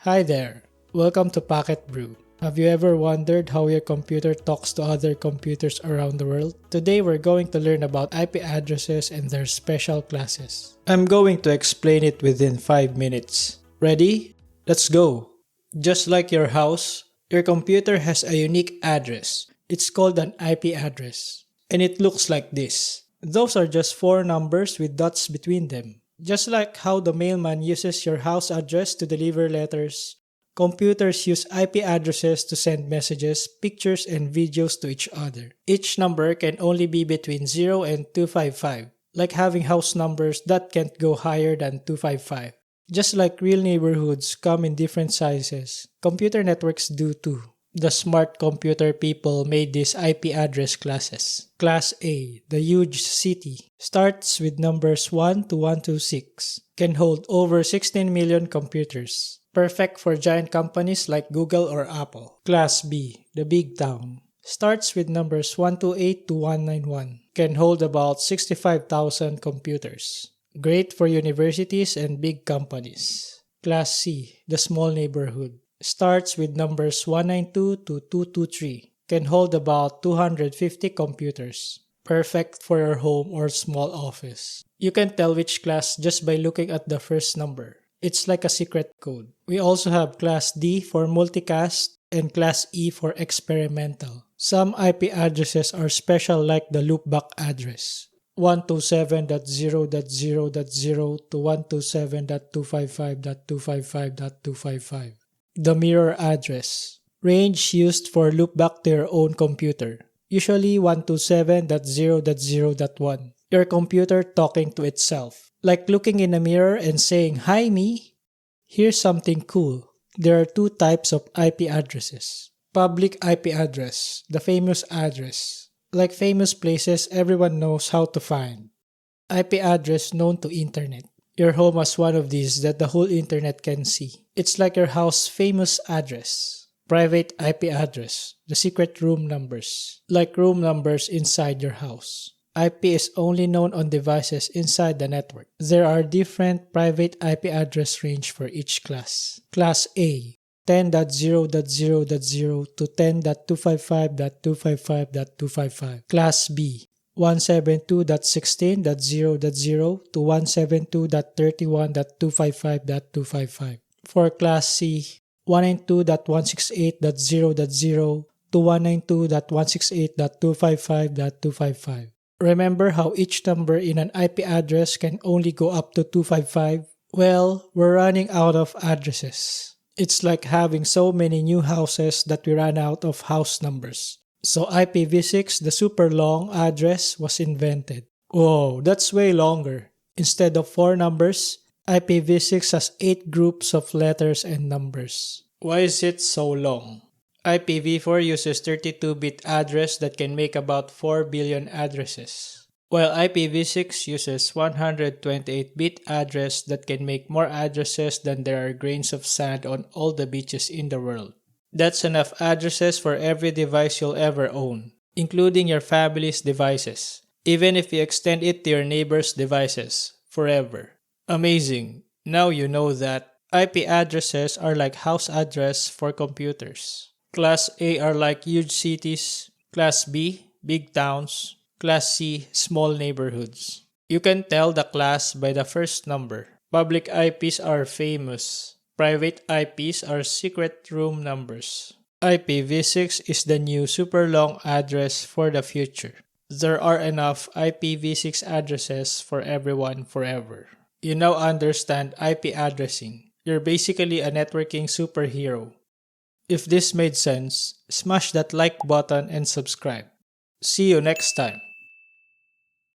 Hi there, welcome to Packet Brew. Have you ever wondered how your computer talks to other computers around the world? Today we're going to learn about IP addresses and their special classes. I'm going to explain it within 5 minutes. Ready? Let's go! Just like your house, your computer has a unique address. It's called an IP address. And it looks like this. Those are just 4 numbers with dots between them. Just like how the mailman uses your house address to deliver letters, computers use IP addresses to send messages, pictures, and videos to each other. Each number can only be between 0 and 255, like having house numbers that can't go higher than 255. Just like real neighborhoods come in different sizes, computer networks do too. The smart computer people made these IP address classes. Class A, the huge city, starts with numbers 1 to 126, can hold over 16 million computers. Perfect for giant companies like Google or Apple. Class B, the big town, starts with numbers 128 to 191, can hold about 65,000 computers. Great for universities and big companies. Class C, the small neighborhood, starts with numbers 192 to 223, can hold about 250 computers. Perfect for your home or small office. You can tell which class just by looking at the first number. It's like a secret code. We also have Class D for multicast and Class E for experimental. Some IP addresses are special like the loopback address. 127.0.0.0 to 127.255.255.255. The mirror address, range used for loopback to your own computer, usually 127.0.0.1. Your computer talking to itself, like looking in a mirror and saying, "Hi me." Here's something cool. There are 2 types of IP addresses. Public IP address, the famous address, like famous places everyone knows how to find. IP address known to internet. Your home has one of these that the whole internet can see. It's like your house's famous address. Private IP address, the secret room numbers, like room numbers inside your house. IP is only known on devices inside the network. There are different private IP address range for each class. Class A, 10.0.0.0 to 10.255.255.255. Class B, 172.16.0.0 to 172.31.255.255. For Class C, 192.168.0.0 to 192.168.255.255. Remember how each number in an IP address can only go up to 255? Well, we're running out of addresses. It's like having so many new houses that we ran out of house numbers. So IPv6, the super long address, was invented. Whoa, that's way longer. Instead of 4 numbers, IPv6 has 8 groups of letters and numbers. Why is it so long? IPv4 uses 32-bit address that can make about 4 billion addresses, while IPv6 uses 128-bit address that can make more addresses than there are grains of sand on all the beaches in the world. That's enough addresses for every device you'll ever own, including your family's devices, even if you extend it to your neighbor's devices, forever. Amazing! Now you know that IP addresses are like house address for computers. Class A are like huge cities, Class B, big towns, Class C, small neighborhoods. You can tell the class by the first number. Public IPs are famous. Private IPs are secret room numbers. IPv6 is the new super long address for the future. There are enough IPv6 addresses for everyone forever. You now understand IP addressing. You're basically a networking superhero. If this made sense, smash that like button and subscribe. See you next time.